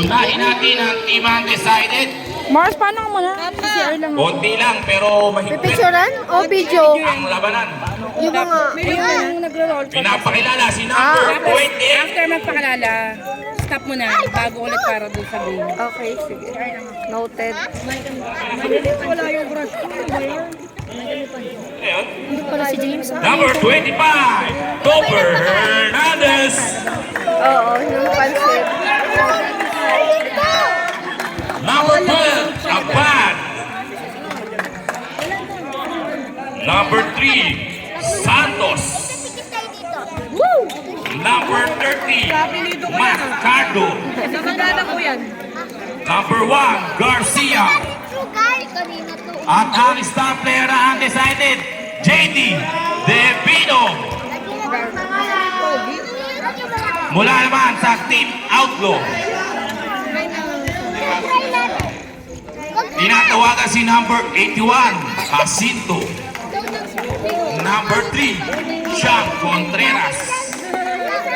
Unahin natin ang team undecided. Mars, paano ka muna? CR lang. Konti lang pero mahigpit Pipicturan o video? ang labanan. Yung mga... Ayun, nagro-roll. Pinapakilala si number 20. After magpakalala, stop mo na bago ulit para dun sa game. Okay, sige. Noted. Wala yung brush ko. Ayun. Hindi pala si James. Number 25, Topper Hernandez. Oo, yung pansit. Number 12, Abad. Number 3, Santos. Number 30, Mascardo. Nakagana ko yan. Number 1, Garcia. At ang star player na undecided, JD Devino. Mula naman sa Team Outlaw, tinatawagan si number 81, Jacinto. Number 3, Sean Contreras.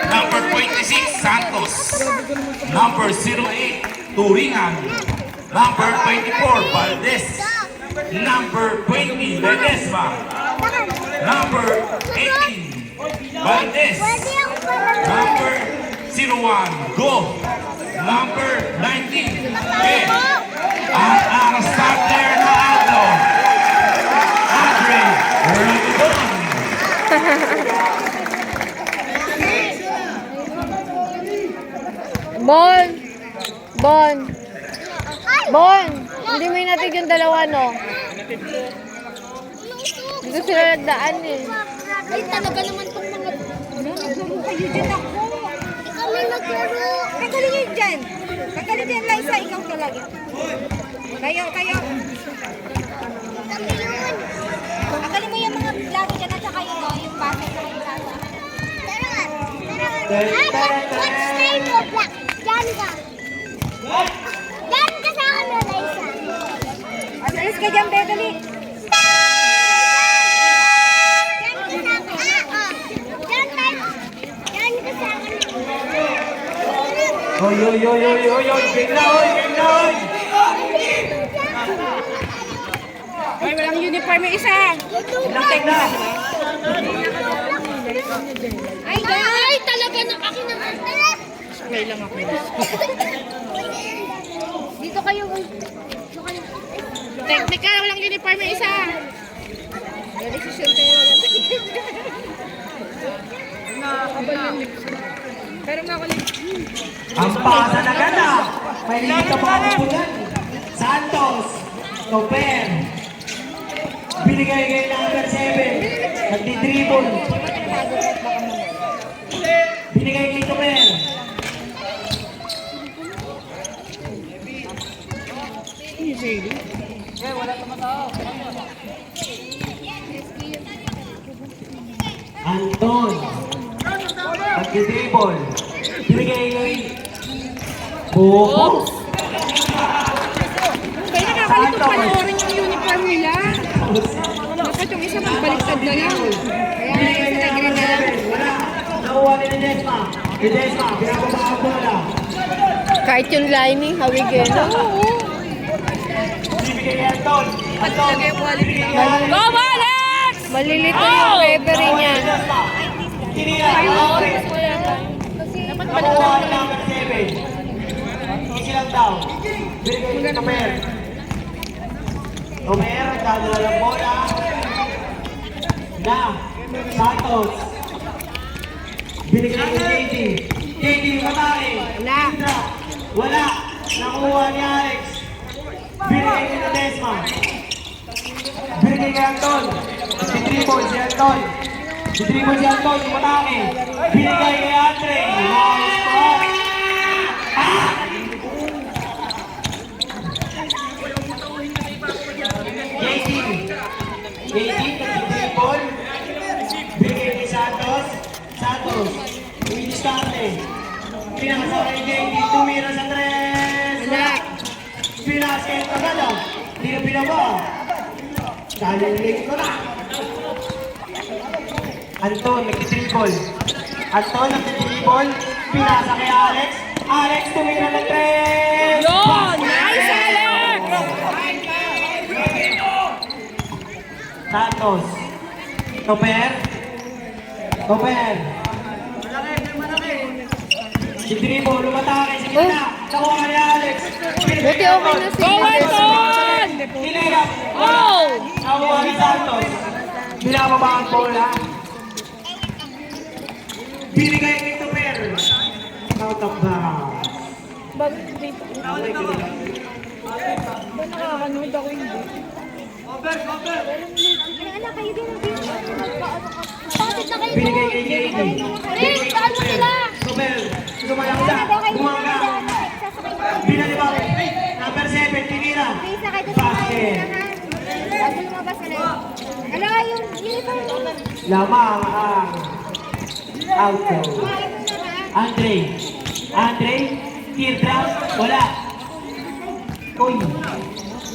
Number 26, Santos. Number 08, Turingan. Number 24, Valdez. Number 20, Ledesma. Number 18, Valdez. Number 01, Go. Number 19, Ben. At ang star player na Aldo, Andre Ragudon. Bon! Bon! Bon! Hindi mo natin yung dalawa, no? Dito sila nagdaan eh. Ay, talaga naman itong mga... Naglaro kayo dyan ako. Kami naglaro. Kagaling yun dyan. Kagaling dyan, Liza. Ikaw talaga. Kayo. Kami yun. Kagaling mo yung mga laro dyan at saka yun, no? Yung basa sa yung basa. Tara nga. What's name mo, Black? Diyan ka. Diyan ka sa akin, Liza. Alis ka dyan, Beverly. Oy, game na, oy! Ay, walang uniform yung isa. Ilang take na? Ay, talaga na akin naman. Okay lang ako. Dito kayo. Technical, walang uniform yung isa. Pero nakalit. Ang pasa na ganda. May liit ka mga kupunan. Santos. Topper. Binigay kay number 7. Nagdi-dribble. Binigay kay Topper. Anton. Nagdi-dribble. Binigay kay Buko. Kaya nakakalito panoorin yung uniform nila. Dapat yung isa magbaliktad na lang. Kaya yung isa green na lang. Wala. Nakuha ni Ledesma. Ledesma, pinapaba ang bola. Kahit yung lining, hawigin. Bibigay kay Anton. Anton. Go, Alex! Malilito yung Beverly niya. Tinira. Nakuha ni number 7. Easy lang daw. Binigay kay Tomer. Tomer, dadala ng bola. Na. Santos. Binigay kay JD. JD, wala eh. Wala. Nakuha ni Alex. Binigay kay Ledesma. Binigay kay Anton. Si Tribon, si Anton. Si Tribon, si Anton, matake. Binigay kay Andre. Nice pass. JD. JD, nag-dribble. Binigay kay Santos. Santos. Uwi-diskarte. Pinakasama kay JD. Tumira sa tres. Pinasket agad ah. Hindi na pinaba. Dahil late ko na. Anton, nag-dribble. Anton, nag-dribble. Pinasa kay Alex. Alex, tumira ng 3. Yun! Nice, Alex! Santos. Toper. Toper. Si Dribo, lumatake. Si Gina. Nakuha ni Alex. Buti okay na si Go, Anton! Hinirap. Oh! Nakuha ni Santos. Binababa ang bola. Binigay ni Toper. Out of bounds. Nakakanood ako hindi. Ano kayo din ang bakit na kayo Binigay kay JD. Rick, saan mo sila? Toper. Sumayang siya. Bumangga. Binalibak. Number 7, tinira. Isa kayo sa Basket. Bago lumabas na lang. Ano yung uniform mo? Lamang ang outro. Andre. Andre. Teardrop. Wala. Uy.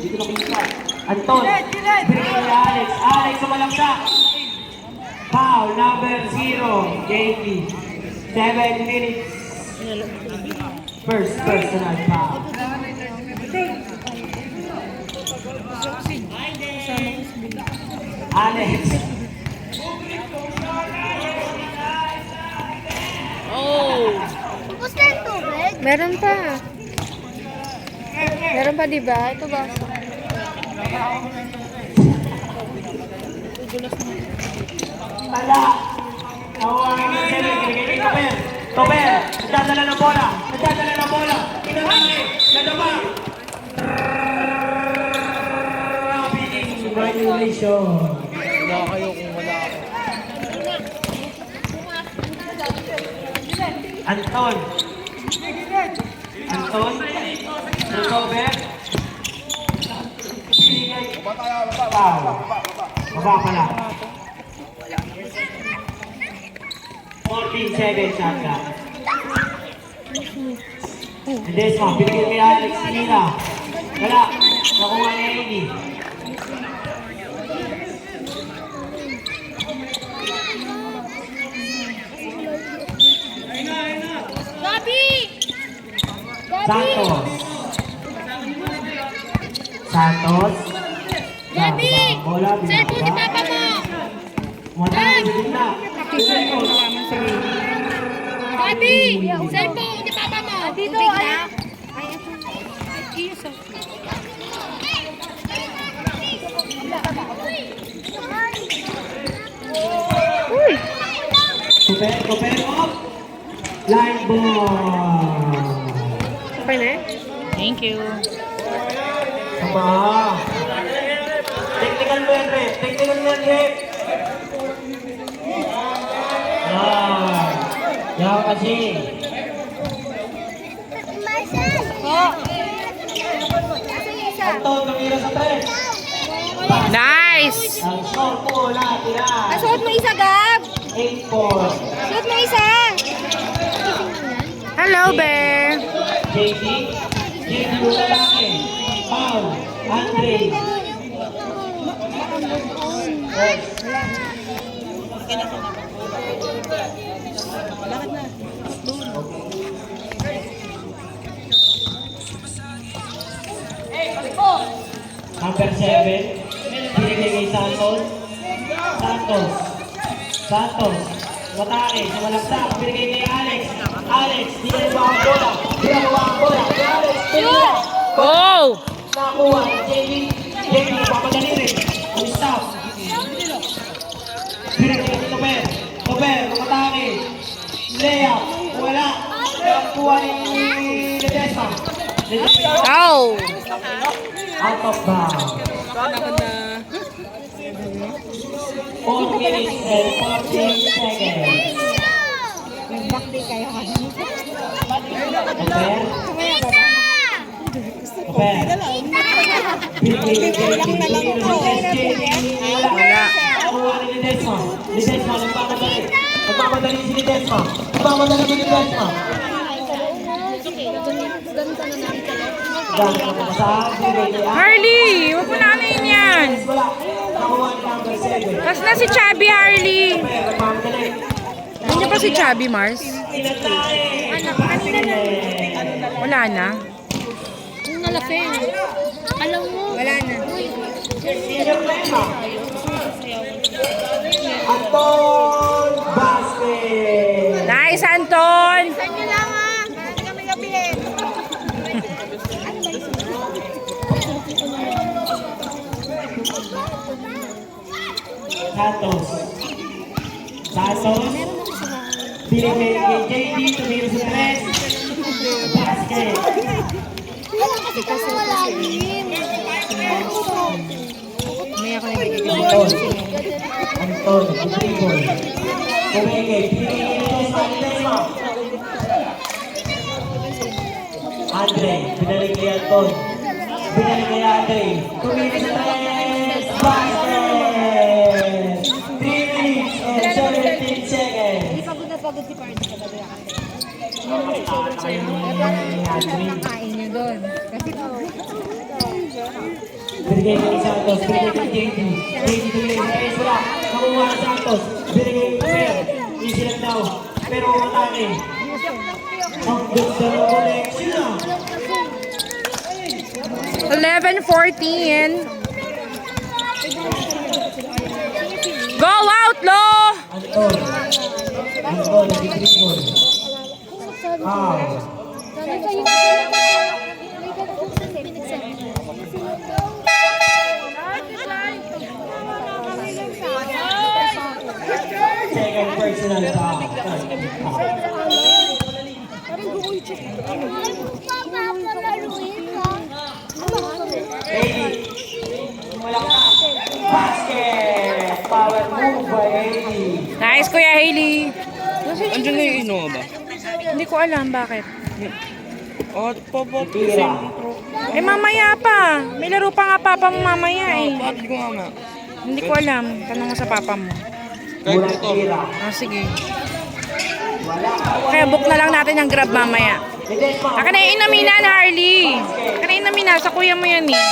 Dito na kita. Anton. Binigay ni Alex. Alex, sumalaksak. Foul number 0. JP. 7 minutes. First personal foul. Alex. Oh! Gusto yung tubig? Meron pa. Meron pa, di ba? Ito ba? Tala. Nakuha ng 7. Binigay kay Toper. Toper. Nagdadala ng bola. Nagdadala ng bola. Pinatake. Nadapa. Congratulations. Wala kayo kung wala ako. Anton. Anton. Toper. Binigay. Foul. Baba pala. 14 seconds ata. Desma, binigay kay Alex Sinila. Wala. Nakuha ni Amy. Gabi! Santos. Santos. Gabi! Bola, Cellphone ni binaba. Papa mo! Wala, bigla. Gabi! Cellphone ni Papa mo! Dito, ayan. Uy! Toper off. Line ball. Okay na eh? Thank you. Tama. Technical mo yan, Rep. Technical mo yan, Rep. Yan kasi. Marcel! Anton, tumira sa 3. Nice! Ang score po natira. Suot mo isa, Gab! 8-4. Suot mo isa! Hello, Bear! JD. JD mo sa laki. Paul. Andre. Yes. Number 7. Binigay kay Santos. Santos. Santos. Matake. Sumalaksak. Binigay kay Alex. Alex. Di na ba ang bola? Di na ba ang bola? Si Alex. Tumira. Oh! Nakuha. JD. JD. Papadali rin. Ang staff. Binigay kay Toper. Toper. Matake. Layup. Wala. Nakuha ni Ledesma. Ledesma. Oh! Out of bounds. 4 minutes and 14 seconds. Oper. Oper. Wala. Nakuha ni Ledesma. Ledesma, nagmamadali. Nagmamadali si Ledesma. Nagmamadali si Ledesma. Gamit ang pamasahan. Binigay kay Alex. Harley! Huwag mo namin yan! Wala. Nakuha ni number 7. Tapos na si Chubby Harley! Oper, nagmamadali. Hindi pa si Chubby Mars? Wala na. Yung nalaki. Alam mo. Wala na. Anton Basket. Nice, Anton! Saan nyo lang ah? Hindi kami gabihin. Santos. Santos. Binigay kay JD, tumira sa tres. Basket. Kasi kasi malalim. May ako nabigay ko. Anton, dribble. Kumigay, pinigay ito sa Desma. Andre, binalik kay Anton. Binalik kay Andre. Tumira sa tres. Basket. 3 minutes and 17 seconds. Pagod na pagod si Pardy sa gabi. Kain niya doon. Kasi Binigay kay Santos, binigay kay JD. JD tumingin sa tres, wala. Nakuha na Santos. Binigay kay Mer. Easy lang daw. Pero atake. Ang ganda ng connection. 11-14. Go, Outlaw! Anton. Anton, nag-dribble. Ah. Second personal foul. Eddie. Wala ka. Basket. Power move by Eddie. Nice, Kuya Hailey. Andiyan na yung Innova ba? Hindi ko alam bakit. Oh, Tira. Eh, mamaya pa. May laro pa nga papa mo mamaya eh. Bakit ko nga nga? Hindi ko alam. Tanong mo sa papa mo. Kahit Mula ito. tira. Ah, sige. Wala. Kaya book na lang natin yung Grab mamaya. Ledesma. Aka na yung inaminan, Harley. Aka na yung inaminan. Sa kuya mo yan eh.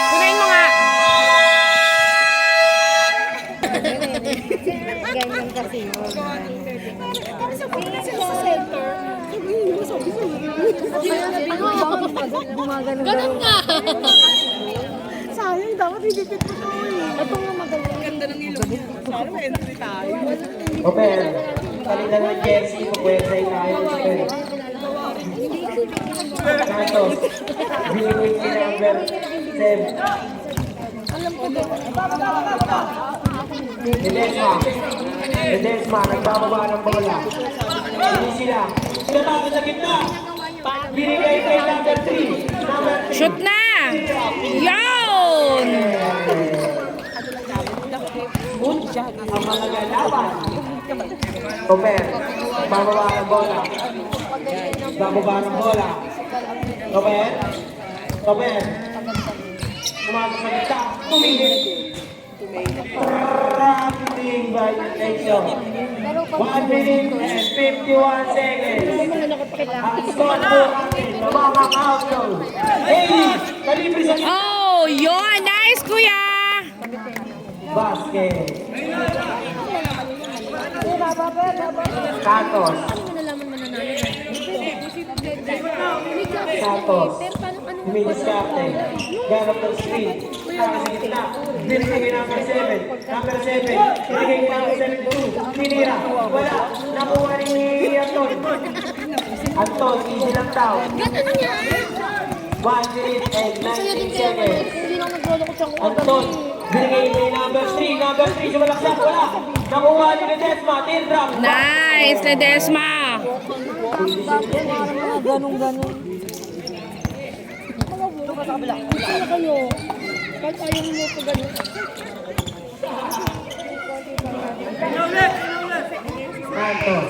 Kunain mo nga. ganyan kasi yun. Ganun nga. Sayang, dapat higipit ko to eh. Ito nga magaling. Oper, palitan ng jersey, mag-website tayo. Oper. Santos, binigay si number 7. Ledesma, nagbababa ng bola. Hindi sila. Pinatapos sa gitna. Binigay kay number 3. Number 3. Shoot na! Yun! Ang mga lalaban. Oper, bababa ng bola. Bababa ng bola. Oper. Oper. Kumakas sa gitna. Tumingin. Running by attention. 1 minute and 51 seconds. Ang score po natin, namamang outlaw. Hey! Kalibre sa Oh, yun! Nice, kuya! basket. Santos. Santos. Humidiskarte. Ganap ng screen. Para sa gitna. Binigay kay number 7. Number 7. Binigay kay number 7-2. Pinira. Wala. Nakuha ni Anton. Anton, easy lang daw. 1 minute and 19 seconds. Hindi lang naglolo ko siyang Anton, binigay kay number 3. Number 3, sumalaksak. Wala. Nakuha ni Ledesma. Teardrop. Nice, Ledesma! ganun-ganun. Ito ka sa kabila. Ano kayo? Kahit ayaw mo ito ganun. Santos.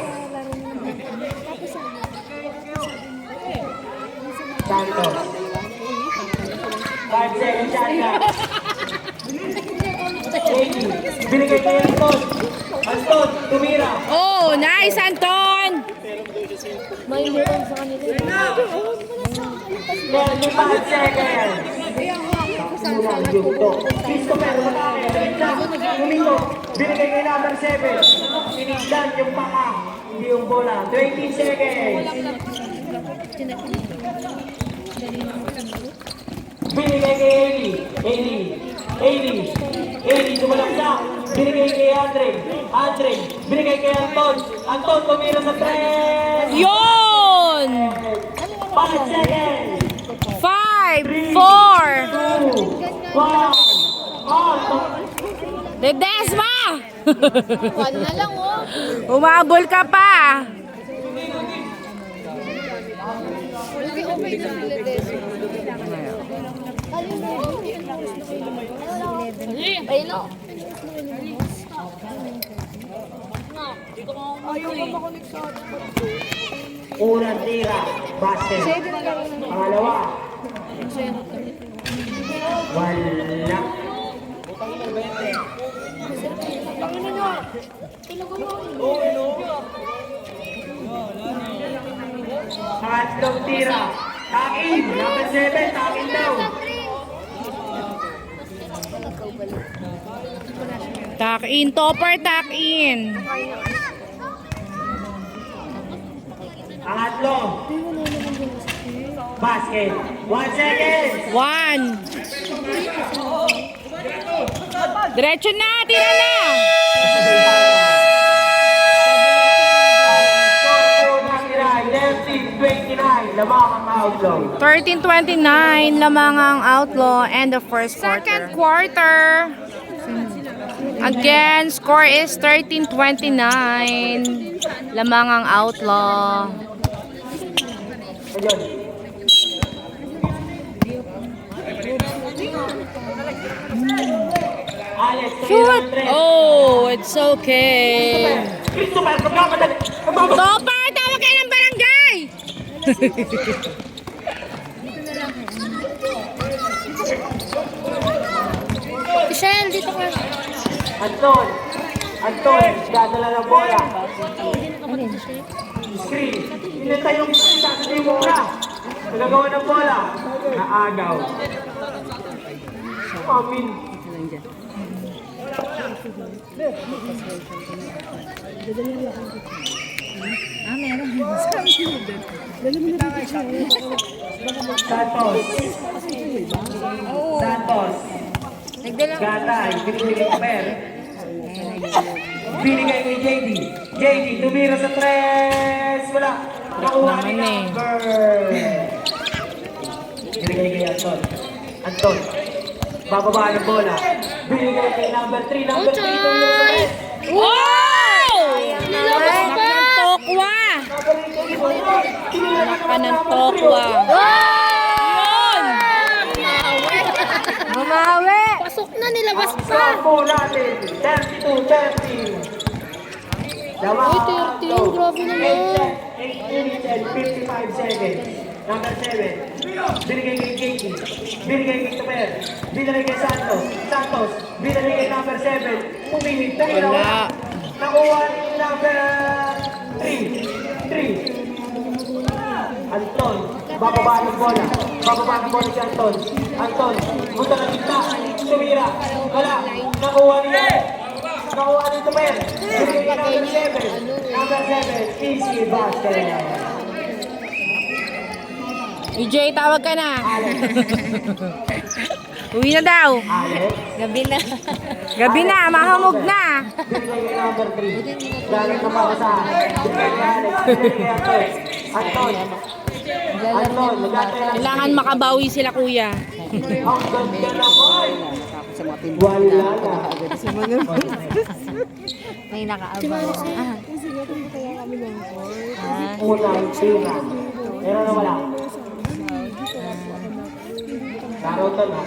Santos. 5 seconds shot clock. Binigay kay Anton. Anton, tumira. Oh, nice, Anton! May liran sa kanila. 25 seconds. Unang yugto. Christopher, matake. Tinigdan. Umito. Binigay kay number 7. Tinigdan yung paka. Hindi yung bola. 20 seconds. Binigay kay Eli, sumalaksak. Binigay kay Andre, binigay kay Anton, tumira sa 3. Yun! 5 seconds. 5, 4. 2, 1. Out. Ledesma! One na lang, oh. Umabol ka pa. Okay na sila des. Ayun, oh. Unang tira, basket. Pangalawa. Wala. Pangatlong tira. Takin. Number 7, takin daw. Tuck in, topper, tuck in. Pangatlo. Basket. 1 second. 1. Diretso na, tira na. Unang tira, 11-29. Lamang ang outlaw. 13-29 lamang ang outlaw and the first quarter. Second quarter. Again, score is 13-29. Lamang ang outlaw. Ayun. Alex, Shoot! Oh, it's okay. Christopher, magkamadali. Topper, tawag kayo ng barangay! Michelle, dito ka. Anton, dadala ng bola. Screen. Inintay yung isa sa Timura. Nagagawa ng bola. Naagaw. Amin. Santos. Gatay. Binigay kay Per. Binigay kay JD. JD, tumira sa 3. Wala. Nakuha ni number. Binigay kay Anton. Bababa ng bola. Binigay kay number 3. Number 3, tumira sa 3. Wow! Anak ng tokwa! Anak ng tokwa. Yun! Mamawi! Pasok na, nilabas pa. Sampo natin. 32-30. Uy, 13, grabe naman. 8 minutes and 55 seconds. Number 7. Binigay kay JD. Binigay kay Tumer. Binigay kay Santos. Binigay kay number 7. Pumilit. Wala. Nakuha ni number 3. Anton. Bababa ng bola. Si Anton. Punta na kita. Tumira. Wala. Nakuha ni Tumer. Binigay kay number 7. Number 7. Easy basket. EJ, tawag ka na. Uwi na daw. Alex. Gabi na, mahamog na. Binigay kay number 3. Galing na para sa binigay kay Alex. Binigay kay Anton. Kailangan makabawi sila, kuya. Ang ganda naman. Wala na. May nakaabang. Unang tira. Pero na wala. Naroton ha.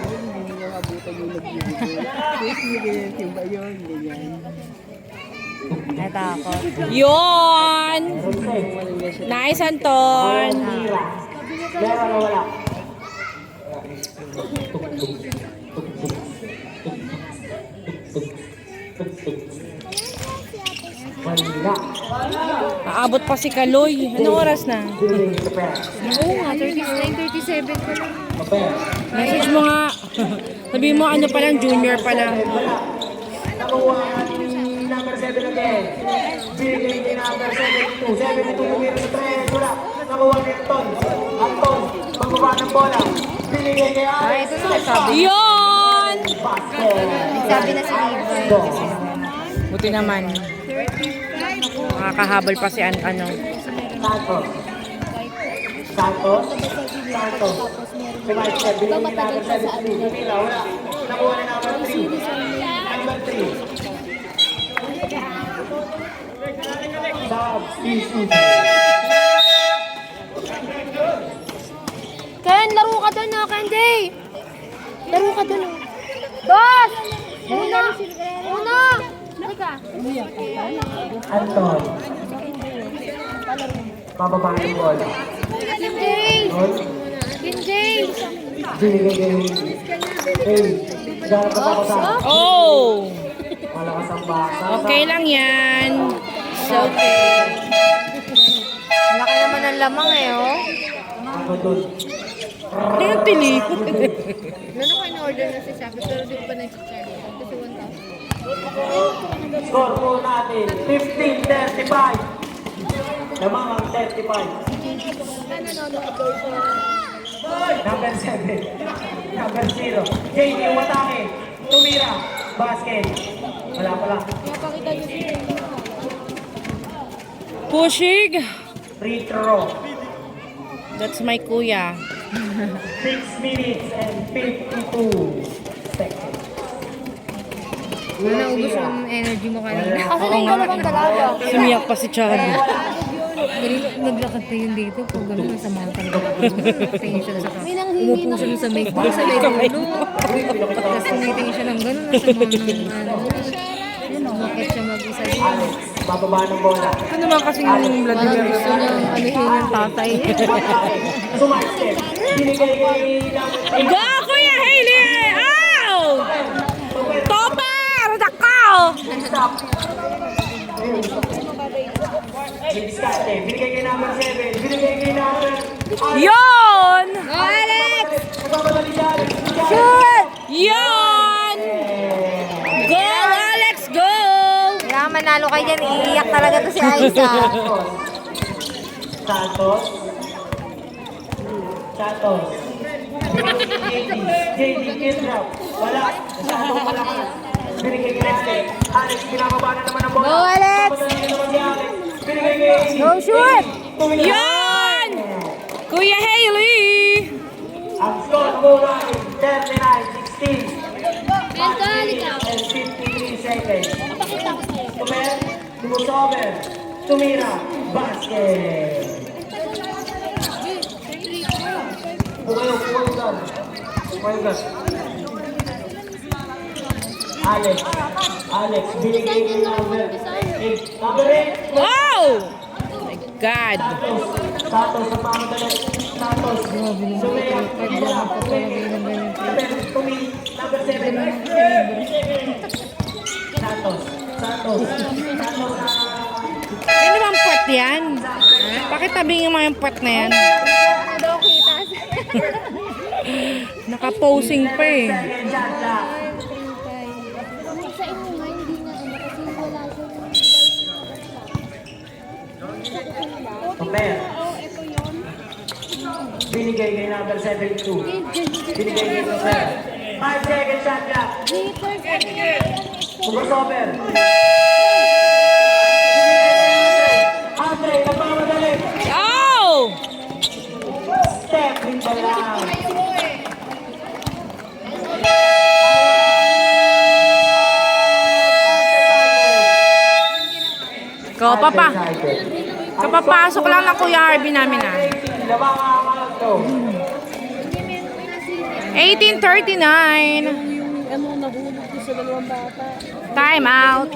Natakot. Yun! Nice, Anton. Unang tira. Pero na wala. Wala. Aabot pa si Kaloy. Anong oras na? Binigay kay Per. Oo nga, 39, 37 pa lang. Per. Message mo nga. Sabi mo, ano pa lang, junior pa lang. Wala. Nakuha ni number 7 again. Binigay ni number 72. 72 tumira sa 3. Wala. Nakuha ni Anton. Anton, magbaba ng bola. Binigay kay Alex. Ito na sabi. Yun! Basket. Sabi na si Levi. Buti naman. Makakahabol pa si ano. Santos. Santos. Santos. Kumain binigay ni number 72. Tumira. Wala. Nakuha ni number 3. Number 3. Substitute. Ken, laro ka doon na, Candy. Laro ka doon. Dos! Una! Una! Halika. Anton. Mababa yung ball. Kinjay! Anton. Kinjay! Binigay kay Hey, garap ka ako sa Oh! malakas ang basa. Okay lang yan. Okay. Laki naman ang lamang eh, oh. Ako dun. Ano yung tilikot? Ano ko in-order na si Shopee pero di ko pa nag-charge. Kasi 1,000. Score po natin, 15-35. Lamang ang 35. Number 7. Number 0. JD Watake. Tumira. Basket. Wala pala. Pushig. Free throw. That's my kuya. 6 minutes and 52 seconds. Naubos mo yung energy mo kanina. Kasi Oo nga. talaga. Sumiyak pa si Chad. Naglakad tayo dito. Pag gano'n, nasa mga talaga. Tingin siya sa kanya. Umupo siya sa may ulo. Tapos tumitingin siya ng gano'n. Nasa mga bakit siya mag-isa din. Alex, bababa ng bola. Ito naman kasi yung Parang Vladimir. gusto niyang anuhin ng tatay. Sumaskip. Binigay kay Go, Kuya Hailey! Ow! Topper! Dakaw! Stop. Diskarte. Binigay kay number 7. Binigay kay number... Yun! Alex! Nagpapadali si Alex. Shoot! Yun! Go, Alex! Go! Kailangan manalo kayo dyan. Iiyak talaga to si Aiza. Santos. Santos. JD, kid drop. Wala. Santos wala ka. Binigay kay Alex. Alex, pinababa na naman ang bola. Go, Alex! Papadali na naman si Alex. Binigay kay... Go, shoot! Yun! Kuya Hailey! Ang score mo ay 39-16. And 53 seconds. Tumer, Tumusover, Tumira, basket. Pumayo dyan. Alex, binigay ng number 8. Number 8. Wow! Oh my God! Santos sa pamadali. Santos. Sumaya. Number 7. Santos. Ano bang puwet yan? Bakit tabing yung mga puwet na yan? Ano daw kitas? Naka-posing pa eh. Second shot clock. Sa inyo nga, hindi na kasi wala Compare. Binigay kay number 72. Binigay kay number 5 second shot clock. Crossover. Andre, nagmamadali. Oh! Step in the line. Kapapasok lang ng Kuya Harvey namin ah. 18:39. Time out.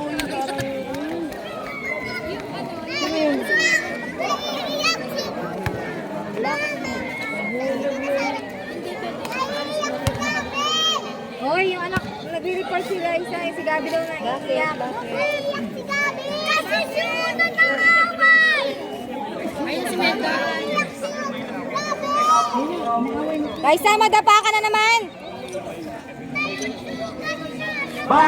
Hoy, yung anak, nag-report sila isa, si Gabi daw na iiyak. Kasi sunod ang away! Ayun si Mendo. Raisa, madapa ka na naman! To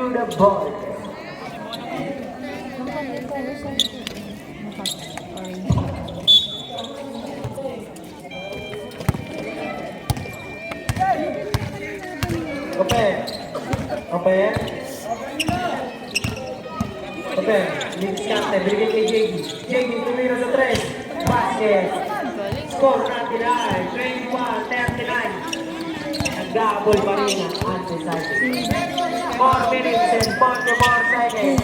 the ball. Open. Open. Open. Links kante. Bigay kay JD. JD tumira sa 3. Basket. Score 39. 21-39. Nag-double pa rin ang undecided. 4 minutes and 44 seconds.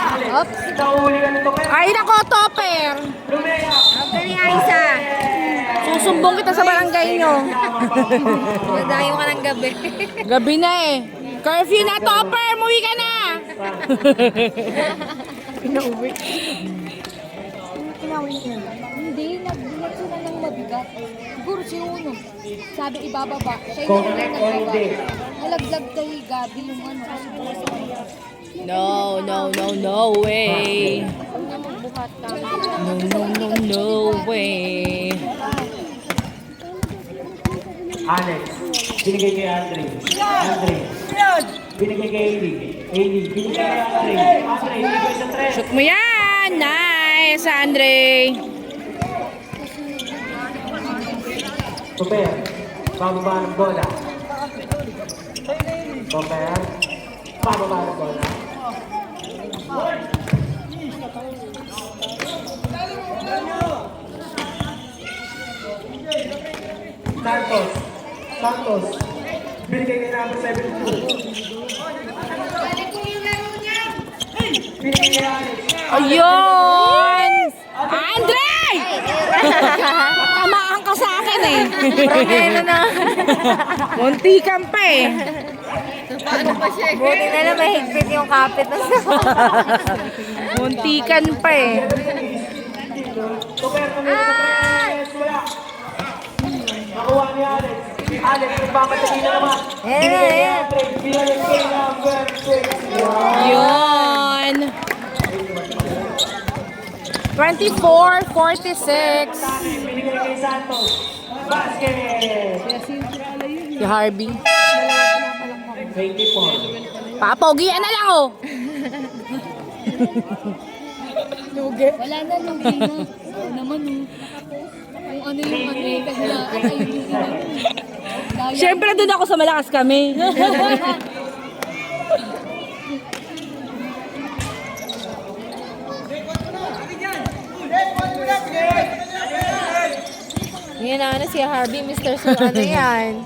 Alex, ikaw uli ka nito kayo. Ay, nako, topper! Lumea. Dali, Aisa. Susumbong kita sa barangay nyo. Nadayo ka ng gabi. Gabi na eh. Curfew na, topper! Muwi ka na! Hindi, nagbilat sila ng mabigat. Siguro si Uno. Sabi ibababa. Siya yung Correct or nagbaba. hindi? Nalaglag kay Gabi yung ano. No, no, no, no way. Buhat ka. No, no, no, no way. Alex, binigay kay Andre. Andre. Binigay kay Amy. Amy, binigay kay Andre. Andre, binigay sa 3. Shoot mo yan! Nice, Andre! Super. Bababa ng bola. Super. Bababa ng bola. Santos. Santos. Binigay kay number 72. Binigay kay Alex. Ayun! Andre! Tamaan ka sa akin eh. Problema na. Muntikan pa eh. Buti na lang mahigpit yung kapit na sa... Muntikan pa eh. Super, tumira sa 3. Wala. Nakuha ni Alex. Alex, nagpamatagi na naman. Binigay kay Andre. Binigay kay number 6. Yun. 24-46. Binigay kay Santos. Basket. Si Harvey. 24. Papogian na lang oh. Wala na, lugi na. Oo naman, oh. Kung ano yung ano yung kanya, at ayun na. Siyempre doon ako sa malakas kami. Yan na ano, si Harvey, Mr. Su, ano yan?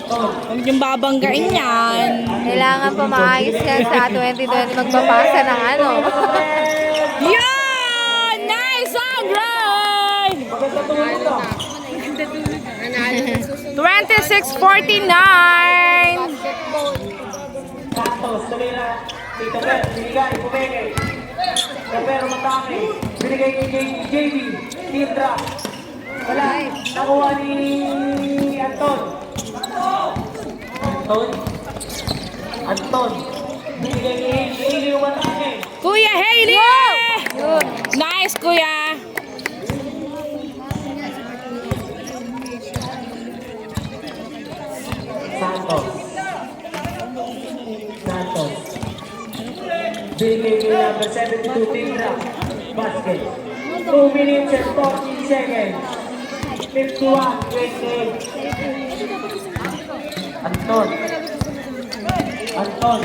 Huwag yung babanggain yan. Kailangan pa maayos yan sa 2020 magpapasa ng ano. Yan! Nice, Andre! 26-49. Santos, tumira. Tito Per, binigay, pumigay. Pero matake. Binigay kay JD. Tindra. Wala. Nakuha ni Anton. Anton. Binigay kay Haley yung matake. Kuya Hailey! Nice, kuya. Santos. Santos. Binigay kay number 72 Tindra. Basket. 2 minutes and 14 seconds. 51-28. Anton. Anton.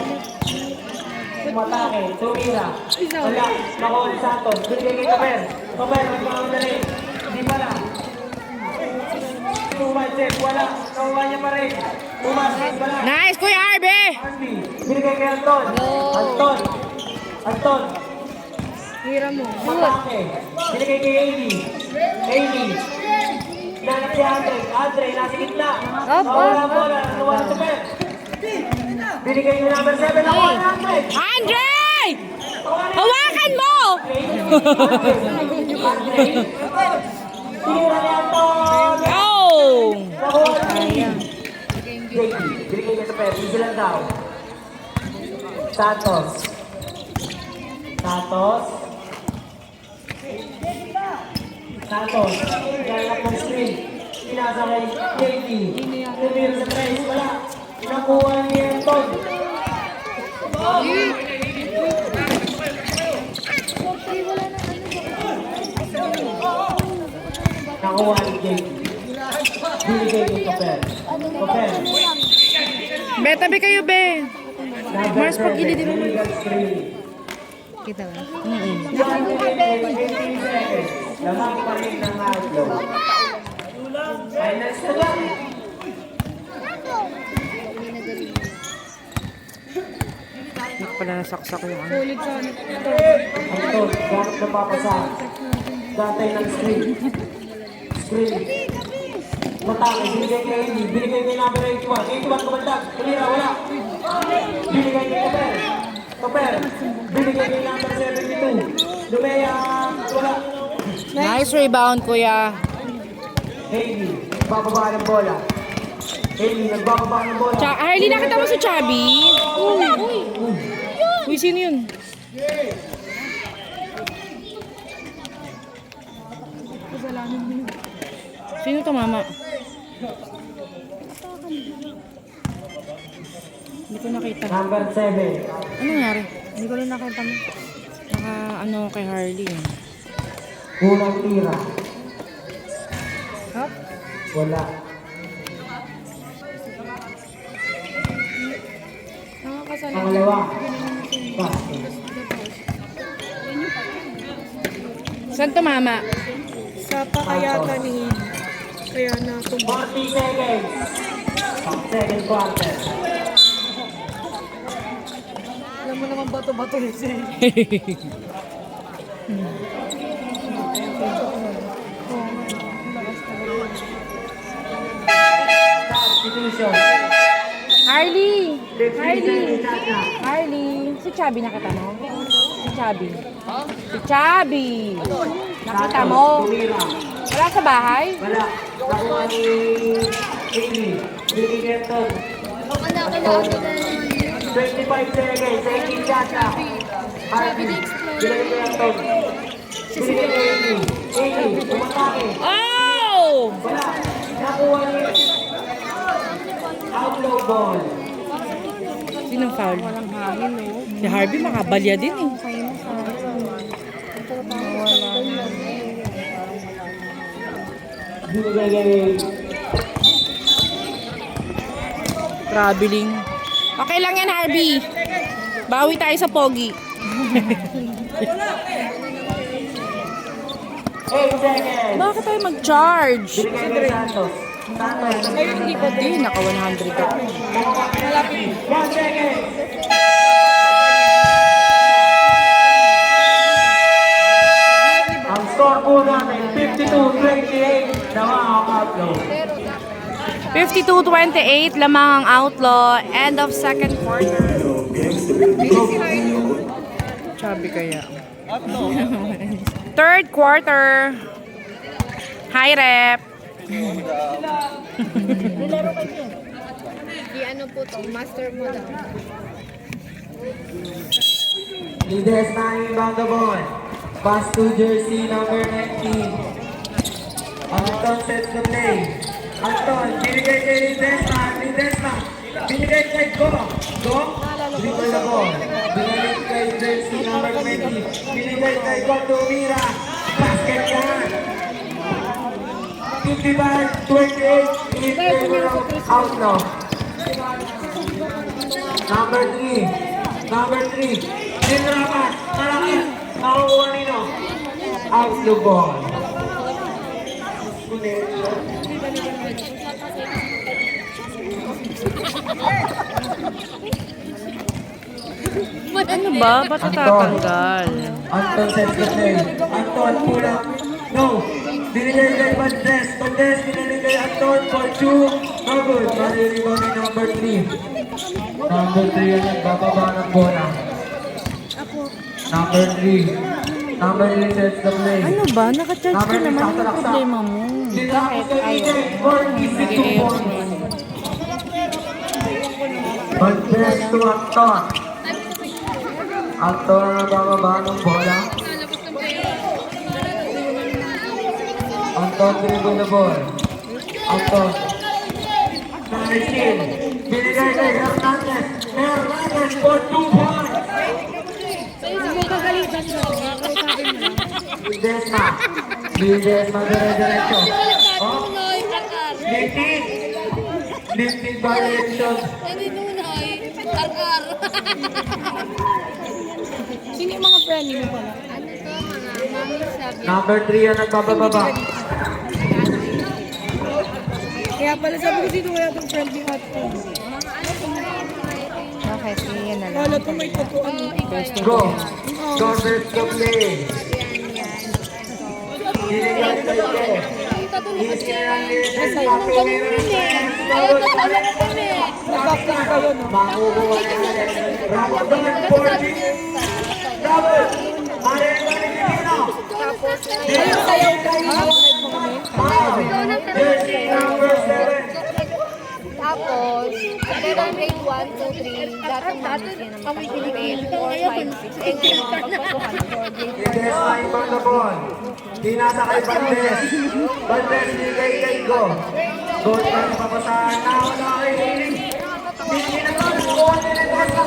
Tumatake. Tumira. Wala. Nakuha ni Santos. Binigay kay Kaper. Kaper, nagmamadali. Hindi pala. Tumasip. Wala. Nakuha niya pa rin. Tumasip. Wala. Nice, kuya Harvey. Arby. Binigay kay Anton. Anton. Anton. Hira mo. Matake. Binigay kay Amy. Amy. Nanak si Andre. Andre, nasa gitna. Nawala ang bola. Nawala sa pet. Binigay kay number 7. Nakuha ni Andre. Andre! Hawakan mo! Tinira ni Anton. Oh! Nakuha ni JD. Binigay niya sa pet. Easy lang daw. Santos. Santos. Santos. Galak ng screen. Pinasa kay JT. Tumira sa 3. Wala. Nakuha ni Anton. Nakuha ni JT. Binigay ni Topel. Topel. Be, tabi kayo, be. Mars, pag-ilid mo. Kita ba? 18 seconds. Lamang pa rin ng outlaw. Ay, next na lang. Hindi ko pala nasaksak yung ano. Ulit sa ano. Anton, gamit na papasa. Datay ng screen. Screen. Matake, binigay kay Andy. Binigay kay number 81. 81 kumandag. Kulira, wala. Binigay kay Topel. Topel. Binigay kay number 72. Lumea, wala. Nice rebound, kuya. Haley, bababa ng bola. Haley, nagbababa ng bola. Harley, nakita mo si Chubby? Uy, sino yun? Sino to, mama? Hindi ko nakita. Number 7. Ano nangyari? Hindi ko rin nakita mo. Naka, ano, kay Harley. Unang tira. Hop? Wala. Pangalawa. Basket. Saan to, mama? Sa pakayata ni kaya na 40 seconds. Second quarter. alam mo naman bato-bato yun siya. Substitution. Harley! 50 Harley! seconds na. Harley! Si Chubby nakita mo? Si Chubby. Si Chubby! Nakita mo? Tumira. Wala sa bahay? Wala. Nakuha ni Haley. Binigay kay Anton. 25 seconds. 18 shot na. Harvey. Binigay kay Anton. Binigay kay Haley. Haley, umatake. Oh! Wala. Nakuha ni outlaw ball. Sinong foul? Si Harvey makabalya din eh. Binigay kay Traveling. Okay lang yan, Harvey. Bawi tayo sa pogi. 8 seconds. Bakit tayo mag-charge? Binigay kay Santos. Santos. Hindi ko din. Naka 100 ako. 1 second. Ang score po natin, 52-28 na mga outlaw. 52-28, lamang ang outlaw. End of second quarter. Chubby kaya. Third quarter. Hi, Rep. Di ano po to, master mo lang. Leaders na inbound the ball. Pass to jersey number 19. Anton sets the play. Anton, binigay kay Ledesma. Ledesma, binigay kay Go. Go, dribble the ball. Binigay kay jersey number 20. Binigay kay Go Tumira. Basket yan. 55-28. In favor of outlaw. Number 3. Number 3. Sinrapat. Malakas. Nakukuha nino. Outlaw ball. Ano ba? Ba't natatanggal? Anton sets the play. Anton, pull up. No. Binigay kay Vandes. Vandes, binigay kay Anton for 2. No good. Maririwan ni number 3. Number 3 ang nagbababa ng bola. Number 3. Number 3 sets the play. Ano ba? Naka-charge ka naman. Ano yung problema mo? Bakit? Ayaw. Vandes to Anton. Anton ang nagbababa ng bola. Anton dribble the ball. for 2 points. Desma. Desma dire-diretso. Oh, lifting violation. Sino yung mga friendly mo pala? Number 3 ang nagbababa. Kaya pala sabi ko dito kaya itong friendly hot ko. Okay, sige, yan na lang. Wala to may tutuan. Go. Go first to play. Ginigyan sa ito. Nag-acting kayo, no? Makukuha na natin. Bravo, double 40. Double. Ayun, sayaw kayo. Number 7. Tapos, pero grade 1, 2, 3, lahat ng mga yan ang makakapit. 4, 5, 6, 8, yung mga pagpapatuhan for grade 4. Ides na ibang labon. Di nasa kay Bandes. Bandes, di kay Go. Goal pa na papasahan na. Wala kay Hiling. Hindi na to. Nakuha ni Ides na.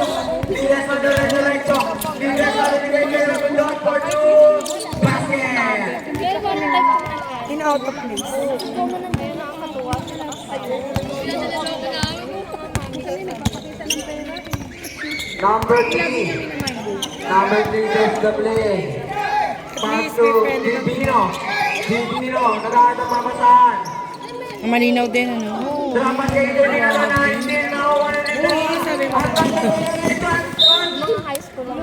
Ides na dire-diretso. Ides na binigay kay Rabundon for 2. Basket. In out of place. Number 3. Number 3 is the play. Pass to Divino. Divino, naghahanap ng mabasahan. Malinaw din, ano? Dapat kay Divino na hindi nakuha na nito. At ang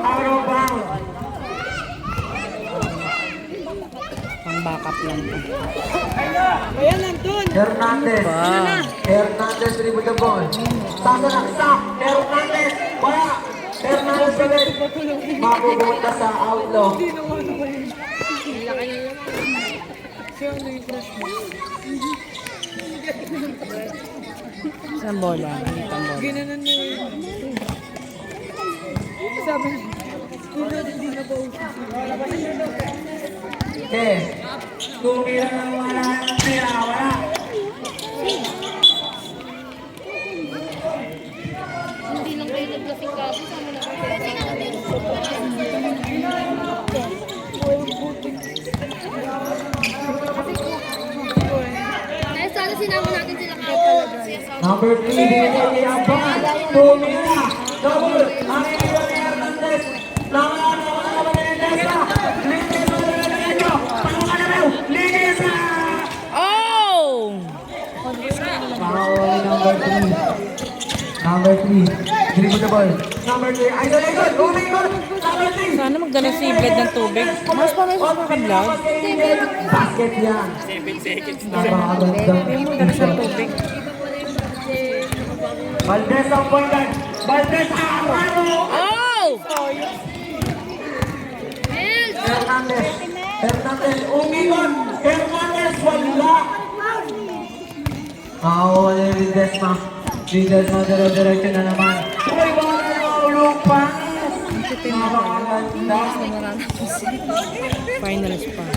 out of bounds. Pang backup lang to. Ayan, nandun. Hernandez. Hernandez dribble the ball. Sasa na, stop. Hernandez. Wala. Hernandez ulit. Mapupunta sa outlaw. Saan bola? Ang bola. Ginanon mo yun. Sabi, hindi na ba uso? Okay. Tumira na wala. Tira, wala. Hindi lang kayo naglasing kasi sa amin Dahil sana sinama natin sila Number 3, binigay ang ball. Tumira. Double. Ang iniwan ni Hernandez. Wala ni Hernandez na. Linis na diretso. Panunga na raw. Linis na. Oh! Foul ni number 3. Number 3. Dribble the ball. Number 3. Isolation. Umikot. Number 3. Sana magdala si Bled ng tubig. Mas pa rin sa mga vlog. Basket yan. 7 seconds na. Napakagandang Sa tubig. Valdez ang puntan. Valdez Arano. Oh! Hernandez. Hernandez. Umikot. Hernandez. Wala. Wala ni Desma. Si Desma dire-diretso na naman. Uy, wala na ulong pa. Napakaganda. Finals pa.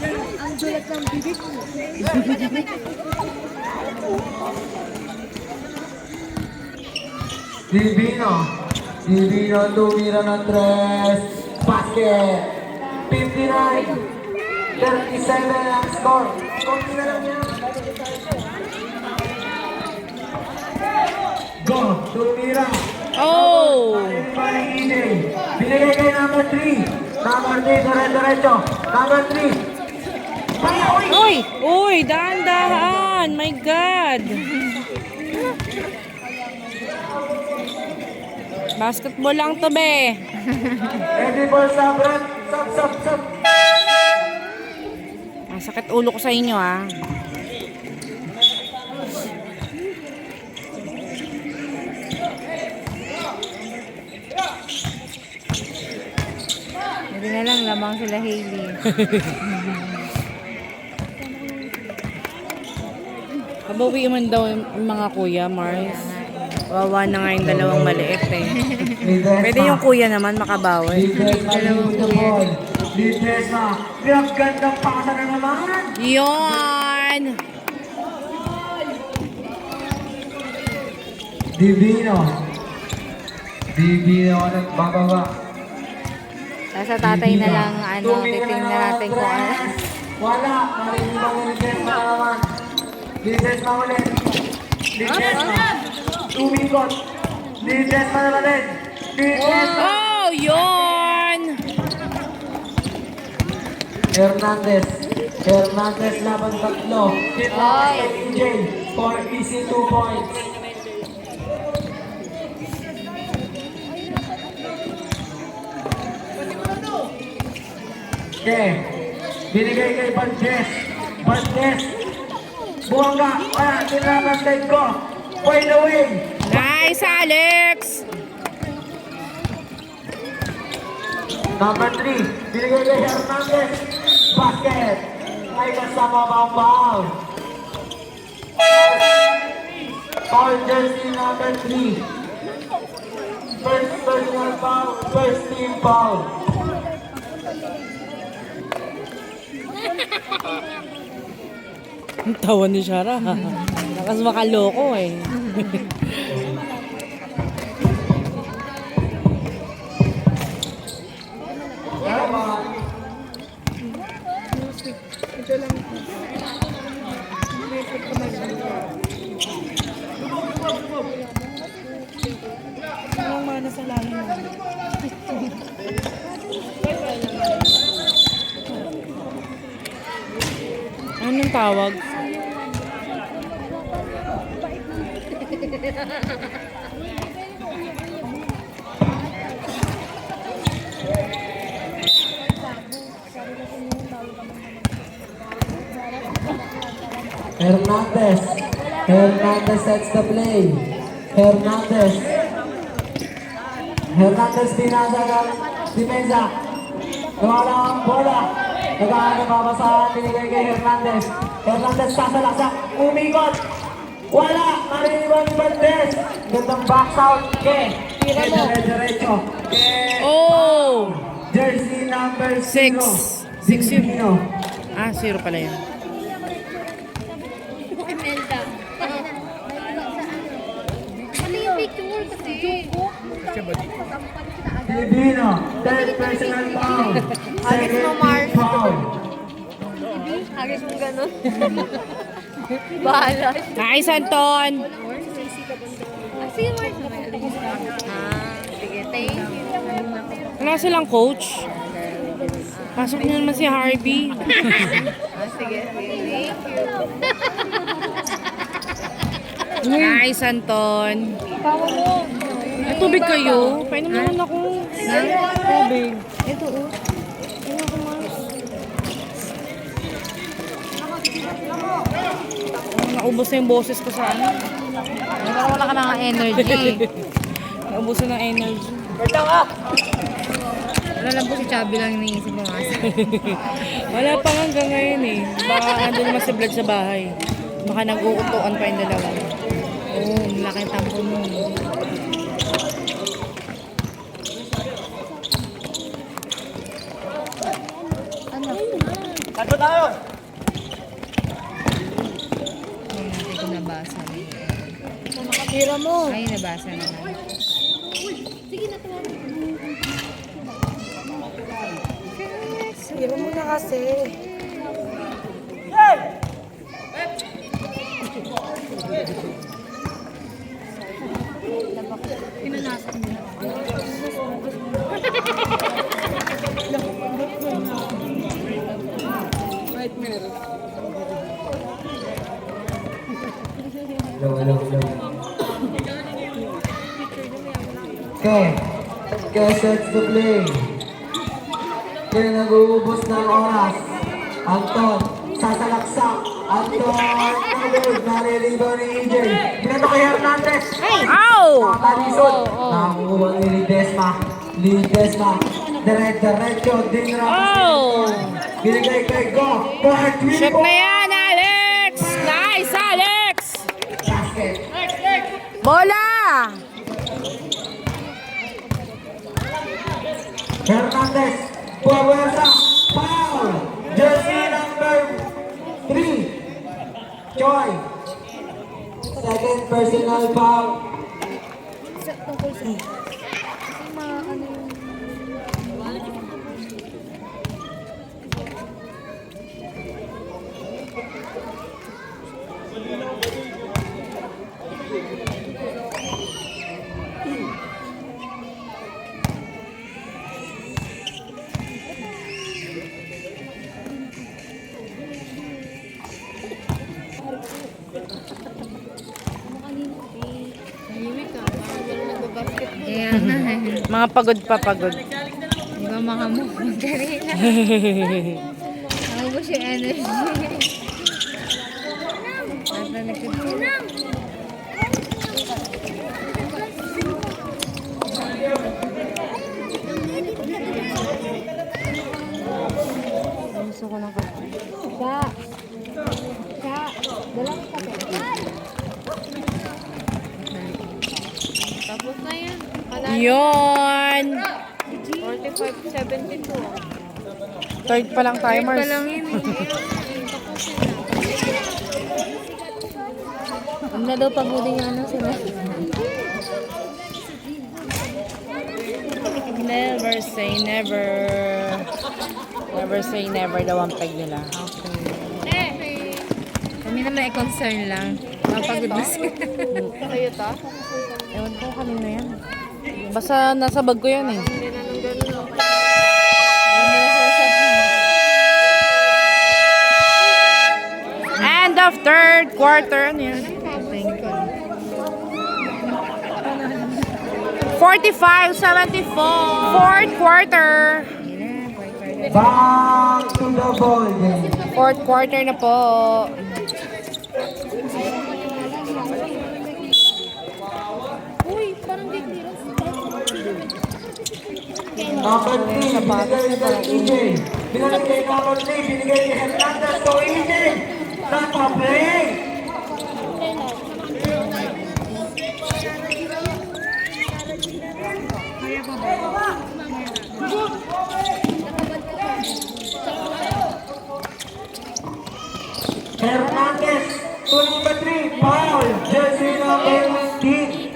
Divino. Divino tumira ng 3. Basket. 59. 37 ang score. Konti na lang yan. Go. Tumira. Oh! Binigay kay number 3. Number 3, dire-diretso. Number 3. Kaya, uy! Uy! Uy! Dahan-dahan! My God! Basketball lang to, be. Ready for Sabrat. Sab. Ang sakit ulo ko sa inyo, ah. Hindi na lang, lamang sila Hailey. Kabawi man daw yung mga kuya, Mars. Wawa na nga yung dalawang maliit, eh. Pwede yung kuya naman makabawi. Dalawang kuya. Lidesma. Ang gandang pasa na naman. Yon! Divino. Bibi na nagbababa. Sa tatay na lang, titingnan natin kung ano. Wala. Marinig ba mo ni Desma naman? Ni Desma ulit. Ni Desma. Tumikot. Ni Desma naman din. Ni Desma. Oh, yun! Hernandez. Hernandez laban tatlo. Hit Ay. kay EJ for easy 2 points. Okay. Binigay kay Valdez. Valdez. Buwangga. Tinabastay ko. By the way. Nice, Alex! Number 3. Binigay kay Hernandez. Basket. Ay kasama ba ang foul? Foul jersey number 3. First personal foul. First team foul. Ang tawa ni Shara. Lakas makaloko eh. Walang mana sa lalim mo. Anong tawag? Hernandez. Hernandez sets the play. Hernandez. Hernandez binasa ng depensa. Nawala ang bola. Nagkakababasahan, binigay kay Hernandez. Hernandez sasalaksak. Umikot. Wala. Mariniwan ni Valdez. Gandang box out. Tira mo. Diretso. Oh! Jersey number 0. 6. 6 yun. Sino? Ah, 0 pala yun. Imelda. Ano yung picture kasi? Divino. Third personal foul. Agis mo, Mars. Foul. Agis mo ganun. Bahala. Nice, Anton! Sige, Mars. Sige, thank you. Wala silang coach. Pasok niyo naman si Harvey. Sige, thank you. Nice, Anton. May tubig kayo? Painom naman ako. Tubig. Ito, oh. Naubos na yung boses ko sa ano. Parang wala ka na ng energy. Naubos na ng energy. Wala lang po si Chubby lang iniisip mo kasi. Wala pa nga hanggang ngayon eh. Baka nandun naman si Vlad sa bahay. Baka nag-uutuan pa yung dalawa. Oo, laki ang tampo mo. Ano tayo? Hindi ko nabasa. Tira mo. Ay, nabasa na lang. Tira mo na kasi. Hello. Okay, sets the play. Kaya nag-uubos ng oras. Anton, sasalaksak. Anton, nagulog, nariligo ni EJ. Pinato kay Hernandez. Ow! Nakalisod. Nakakuha ni Ledesma. Diretso, dinra. Oh! Binigay kay Go. Part Shoot na yan, Alex! Nice, Alex! Basket. Bola! Hernandez, puwersa, foul, jersey number 3, Choi, second personal foul, tungkol sa... Kasi mga ano yung... Kaya nga eh. Mga pagod pa pagod. Di ba mga mukha kanina? Naubos yung energy. Nasa nagsisinang. Gusto ko ng kape. Dalang kape. Tapos na yan. Yun! 45-72. Third pa lang tayo, Mars. Pa lang yun eh. Huwag na daw pagod yung ano sila. Never say never. Never say never daw ang peg nila. Kami naman ay concern lang. Mapagod na sila. Kayo to? Ewan ko kanina yan. Basta nasa bag ko yan eh. Hindi na nung ganun. End of third quarter. Ano yan? 45-74. Fourth quarter. Back to the ball game. Fourth quarter na po. Number 3, binigay kay EJ. Binigay kay number 3, binigay kay Hernandez to EJ. Nakaplay. Hernandez to number 3, foul. Jersey number 19.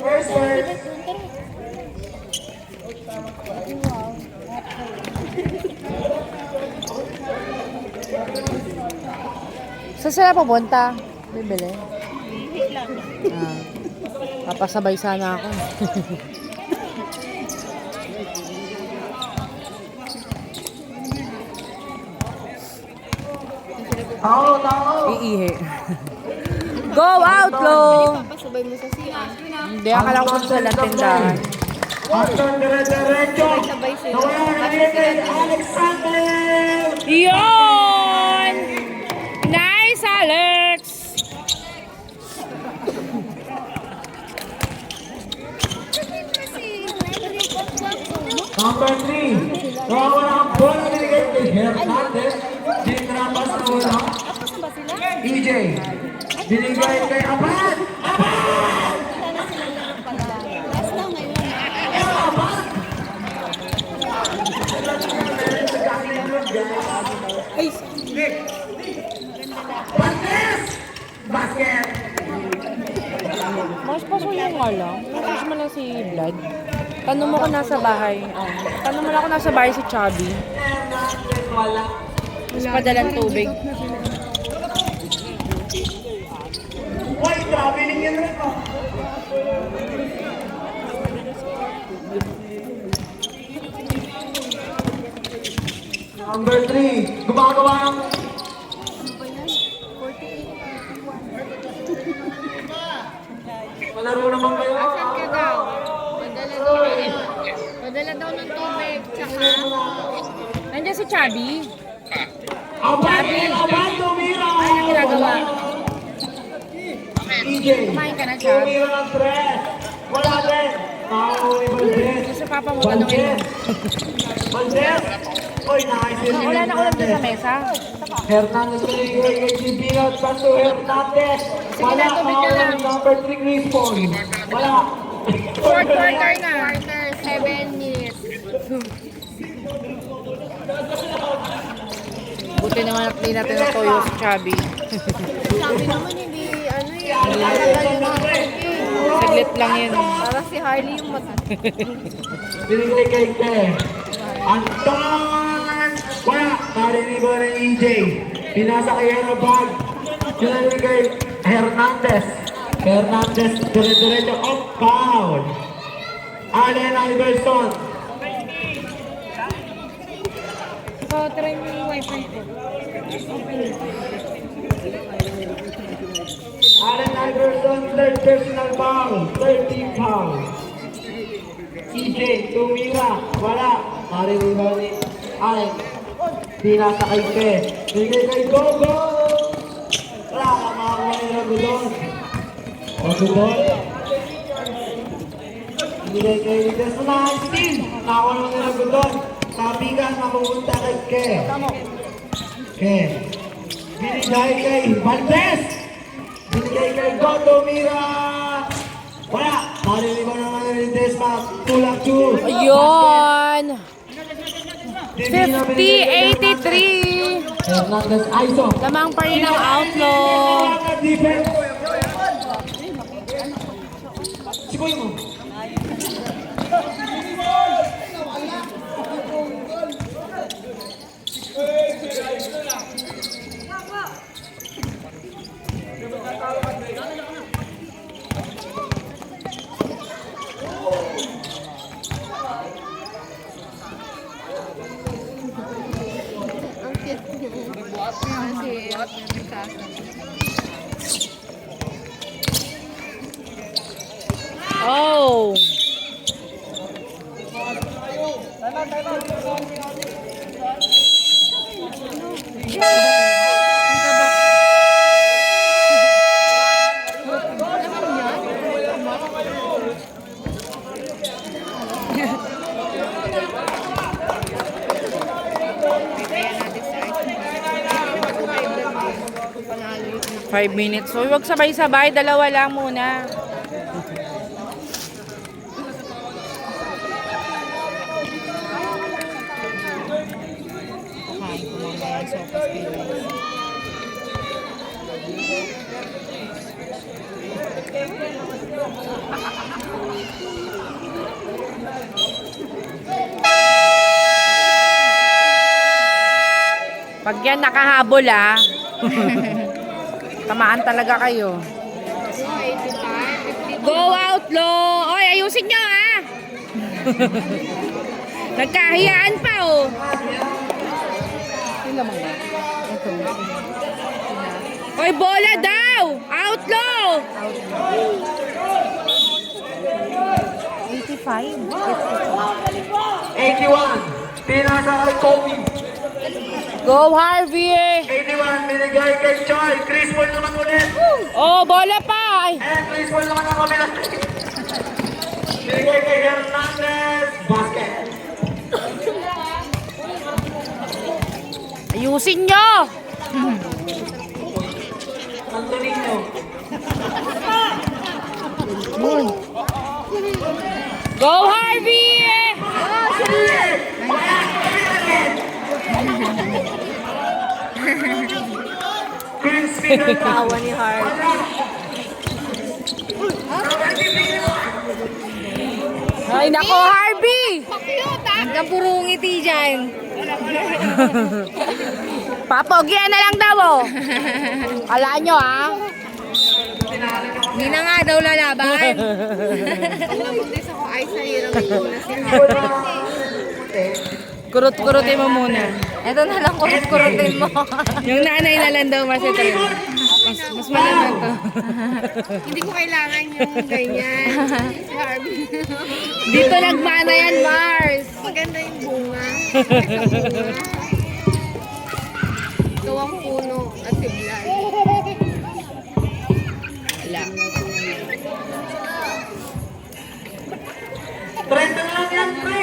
First serve. Saan sila pupunta? Bibili. Papasabay sana ako. Out, out. Iihi. Go outlaw! Pasabay mo sa CR. Hindi, akala ko sa tindahan. After dire-diretso. Nawala na kay Alexander. Yun! Nice, Alex! Number 3. Nawawala ang bola binigay kay Hernandez. Dinrapas na wala. EJ. Binigay kay Abad. Abad! Abad! Bandes! Basket! Mas pasuyin nga lang. Message mo lang si Vlad. Tanong mo ko nasa bahay. Tanong mo lang ako nasa bahay si Chubby. Hernandez wala. Mas padalang tubig. Why traveling yun rin ko? Number 3, gumagawa ng... Malaro naman kayo. Asan ka daw? Padala daw ng tubig. Tsaka, Nandiyan si Chubby. Abad! Abad! Tumira! Ano ginagawa? EJ! Kumain ka na, Chub? Tumira ng tres! Wala din! Nakakauwi Valdez! Sa papa mo, tanongin mo. Valdez! Oy, nakaisip Wala na ulam doon sa mesa. Hernandez binigay kay Gibinot. Paso Hernandez! Wala! tubig na lang. Number 3, Chris Paul. Wala! Fourth quarter na. quarter, 7 minutes. Buti Buti naman at di natin natuyo si Chubby. Sabi naman hindi, ano eh. Saglit lang yun. Parang si Harley yung mata. Binigay kay Ke. Anton! Wala! Narinig ko ng EJ. Pinasa kay Herobag. Pinasa kay Hernandez. Hernandez, dire-diretso. Oh, foul! Allen Iverson. So, try mo yung wifi ko. Allen Iverson, third personal foul. 13 foul. EJ, tumira. Wala. Narinig ko ni Allen. Pinasa kay Ke. Binigay kay Gogo. Wala ka makakuha ni Ragudon. Ragudon. Binigay kay Desmond. Steal. Nakakuha naman ni Ragudon. Kapigan, mapupunta kay Ke. Ke. Binigay kay Valdez. Binigay kay Gogo Mira. Wala. Narinig ko naman ni Desmond. Tulak 2. Ayun! Divina binigay kay Hernandez. 50-83. Hernandez Aizo. Lamang pa rin ang outlaw. Defense. Sigoy mo. Ang cute niya. Kasi, nagkasa. Oh! Panalo yun. 5 minutes. So, huwag sabay-sabay. Dalawa lang muna. Kakain ko mamaya ang sopas kay Rice. Pag yan nakahabol tamaan talaga kayo. 85, 52. Go outlaw! Oy, ayusin nyo Nagkahiyaan pa Oy, bola daw! Outlaw! 85. 81. Pinasa kay Kobe. Go Harvey! 81. Binigay kay Choi. Chris Paul naman ulit. Oh, bola pa! Ay. And Chris Paul naman ang kabila. Binigay kay Hernandez. Basket. Ayusin nyo! Antonino. Go Harvey! Chris Paul. Tawa ni Harvey. Ay, nako Harvey! Cute, ah! Hanggang puro ngiti dyan. Papogyan na lang daw Kala nyo Hindi na nga daw lalaban. Alam mo, this ako ay sa hirap muna si Kurut-kurutin mo muna. Ito na lang kurut-kurutin mo. Yung nanay na lang daw masito. Mas malaman to. Hindi ko kailangan yung ganyan. Si Harvey. Dito nagmana yan, Mars. Maganda yung bunga. Ikaw ang puno at si Vlad. Wala. 30 na lang yan, pre.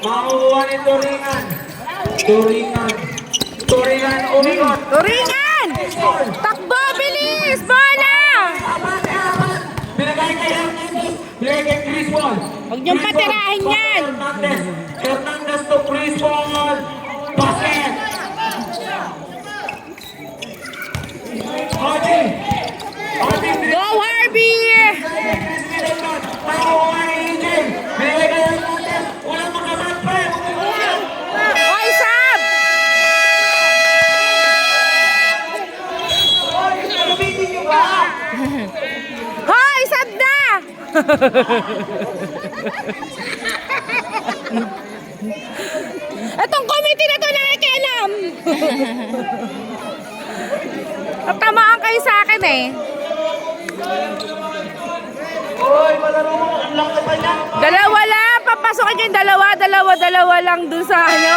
Makukuha ni Turingan. Turingan, umikot. Turingan! Takbo, bilis! Bola! Aman. Binigay Huwag niyong patirahin yan! Hernandez. Hernandez to freeze ball. Basket. Hardy. Hardy. Go, Harvey! Oy, Sab! Hoy, Sab na! Itong committee na to nakikialam! Tamaan kayo sa akin eh. Oy, malaro mo. Ang laki pa niya. Dalawa lang, papasokin yung dalawa lang dun sa ano.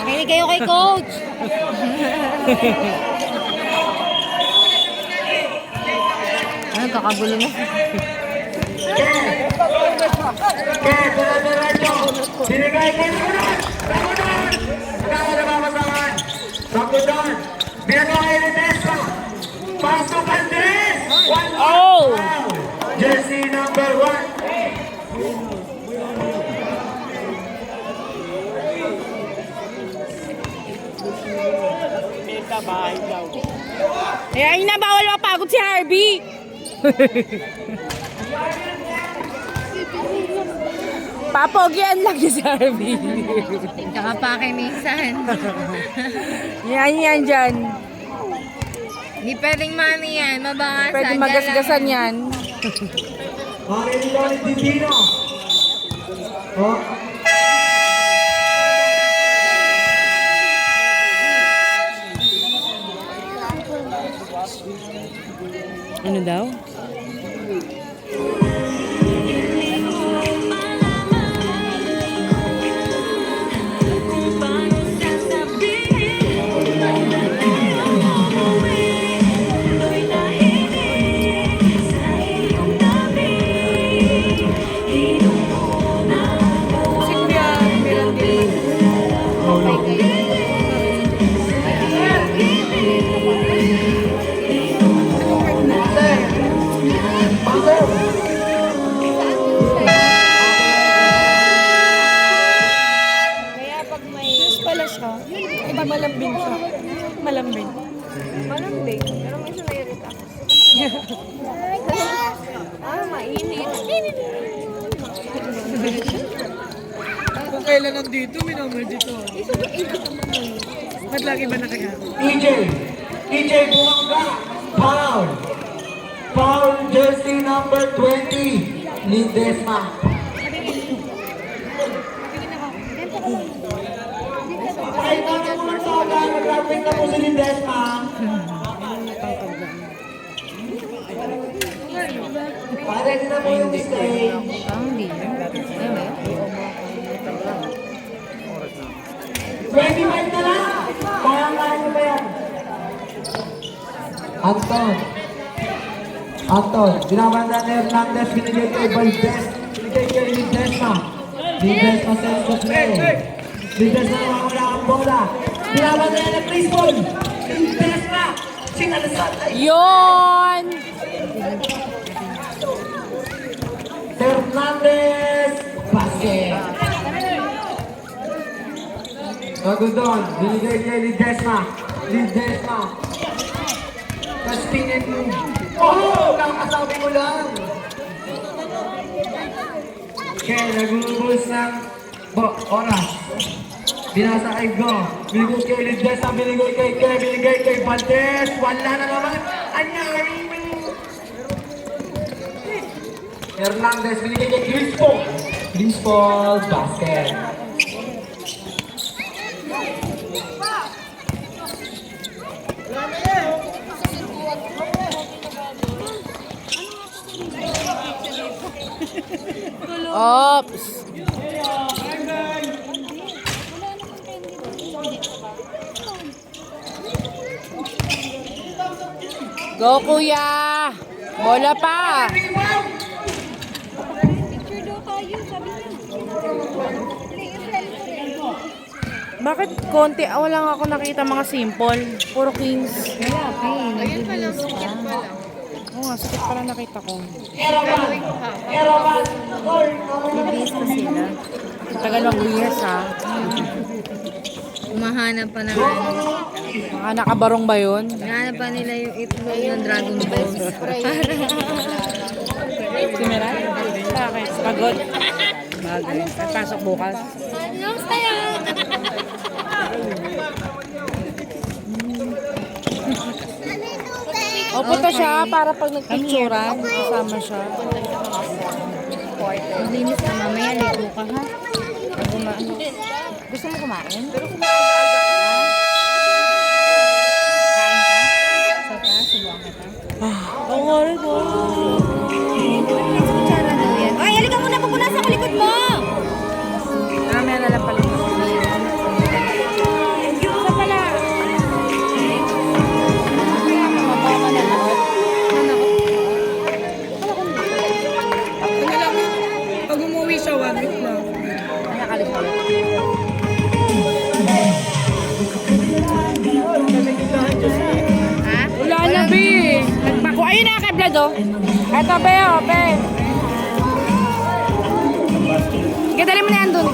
Makinig kayo kay coach. Ay, kakagulo na. Dire-diretso. Binigay kay Sakudan. Sakudan. Tama na mamasahan. Sakudan. Binigay kay Ledesma. Pasok Andres. Oh! Jersey number 1. Kaya yun na, bawal mapagod si Harvey. Papogyan lang yun si Harvey. Tsaka pa kay minsan. Yan dyan. Hindi pwedeng mano yan. Mabangasan. Pwede magasgasan yan. Marinig ko ulit Dino. Oh. Ano daw? Malambing siya. Malambing. Malambing. Pero minsan naiirita ako. Mainit. Kung kailan nandito, minamay dito. Ba't lagi ba nakaya? EJ Bumangga. Foul. Foul jersey number 20. Ledesma. Ay, parang mo lang sa akin. Nag-rapid na po si Ledesma. Ready na po yung stage. Parang hindi. Ayun ba yun? 25 na lang. Kaya nyo ba yan? Anton, binabanda ni Hernandez, binigay kay Valdez, binigay kay Ledesma. Ledesma sends the play. Ledesma nawawala ang bola. Binabanda niya ng baseball. Ledesma, sinalasat. Yon! Hernandez, basket. Agudon, binigay kay Ledesma. Ledesma. Kaspinin mo. Oh! Kakasabi mo lang. Okay, nag-uubos ng oras. Binasa kay Go. Binigay kay Ledesma, binigay kay Ke, binigay kay Valdez. Wala na naman. Anyari. Hernandez, binigay kay Crispo. Crispo, basket. Ops! Go, kuya! Bola pa! Picture daw tayo, sabi niya. Bakit konti? Wala nga ako nakita mga simple. Puro kings. Wala pa eh. Ayun pa lang. Oo nga, nga, sakit pala nakita ko. Bibis pa sila. Tagal ng wihas ha. Umahanap pa ng ano. Mga nakabarong ba yun? Hinahanap pa nila yung itlog ng Dragon Balls. Si Meral? Bakit? Pagod? Bagay. Ay, pasok bukas. Ano saya? O, punta siya para pag nagpicturan, kasama siya. Linis ka mamaya, ligo ka ha. Gusto mo kumain? Oo nga rin oh. Kutsara daw yan. Ay, halika muna, pupunasan ko likod mo! Mamaya na lang pala. Isa pala. Pag umuwi siya, 1 week lang. Ha? Wala na, be. Nagpako. Ayun na, kay Vlad, oh. Eto, be, oh, be. Sige, dali mo na yan dun.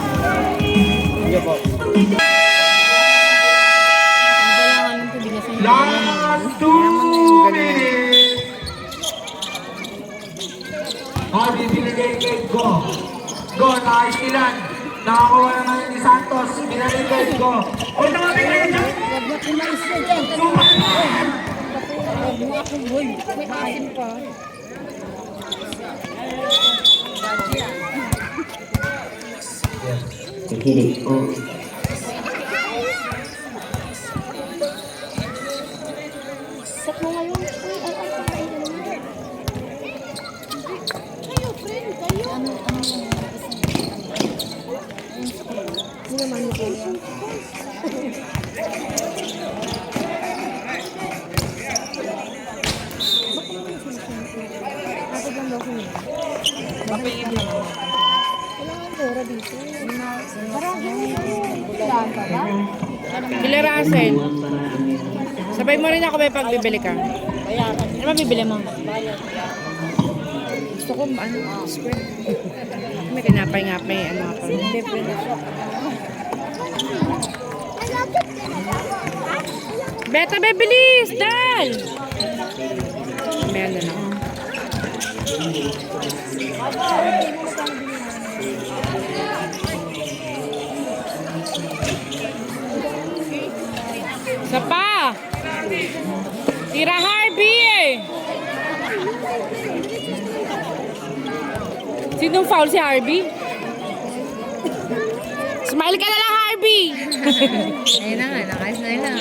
Kailangan ng tubig na sa inyo. Last 2 minutes. Hadi binigay kay Go. Go, nakaistilan. Nakakuha naman ni Santos. Binigay kay Go. O, tumabig kayo dyan. May asin pa. Killer Russell. Sabay mo rin ako may pagbibili ka. Ano mabibili mo? Gusto ko, ano, spread. May tinapay-ngapay, ano ako. Beta, be, bilis! Dal! Meron na lang. Isa pa! Tira Harvey eh! Sinong foul si Harvey? Smile ka na lang, Harvey! Ayun na nga, nakasmile na.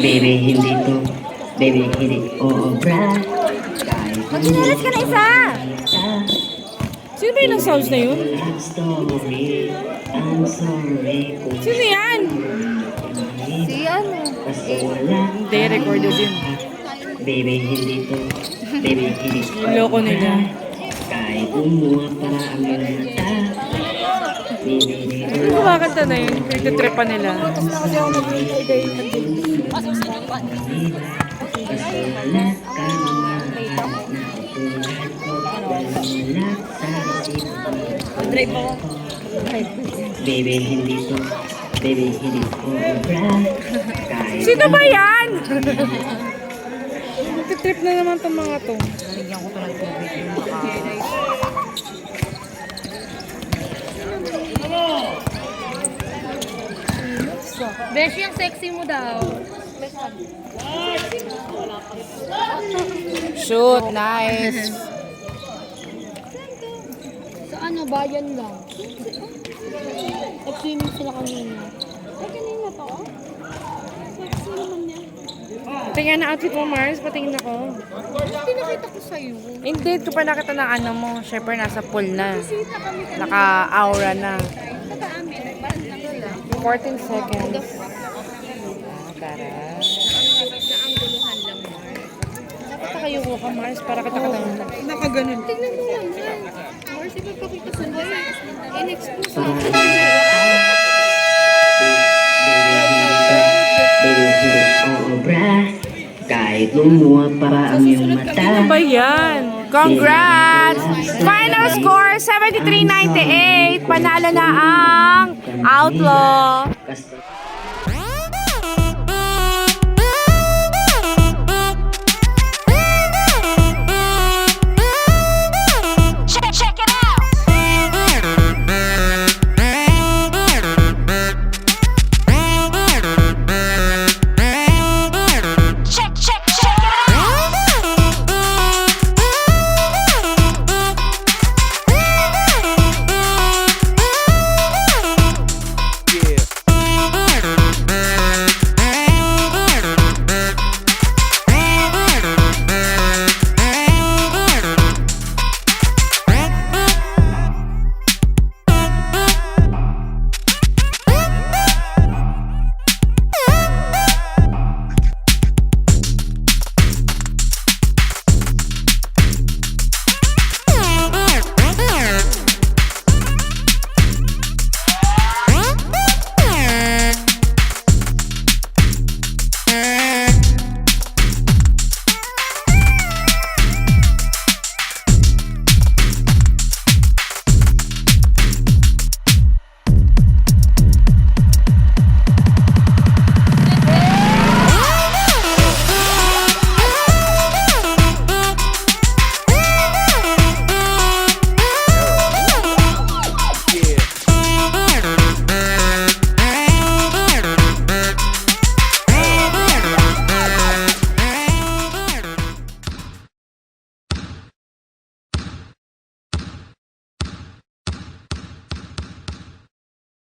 Baby, hindi to. Baby, hindi. Oo, bra. Mag-inalas ka na isa! Sino ba yung nag-sounds na yun? Love story. I'm sorry kung Sino yan? Si ano? basta wala. Hindi, recorded yun. Baby, hindi to. Baby, hindi to. Loko nila. Kahit umuha para ang mga mata. Baby, hindi to. Ano kumakanta na yun? Nagtitrepa nila. Basta wala ka mga natutulad ko. Wala sa Drive ako. Baby, hindi to. Baby, hindi ko bra. Kahit Sino ba yan? Nagtitrip na naman itong mga to. Nalagyan ko to ng tubig. Besh, yung sexy mo daw. Shoot, nice. Sa ano, bayan lang. Nag-swimming sila kanina. Ay, kanina to? Sexy naman niya. Tingnan na outfit mo, Mars. Patingin ako. Pinakita ko sa'yo. Hindi, ito pa nakita ng ano mo. Siyempre, nasa pool na. Naka-aura na. 14 seconds. Tara. Naangguluhan lang, Mar. Dapat nakayuko ka, Mars, para kita katang... Nakaganon. Tingnan mo naman. Mars, ipagpakita sa boy. In-expose mo. baby, hindi ko bra. Kahit lumuha para ang iyong mata. Ano ba yan? Congrats! Final score, 73-98. Panalo na ang Outlaw. Kas-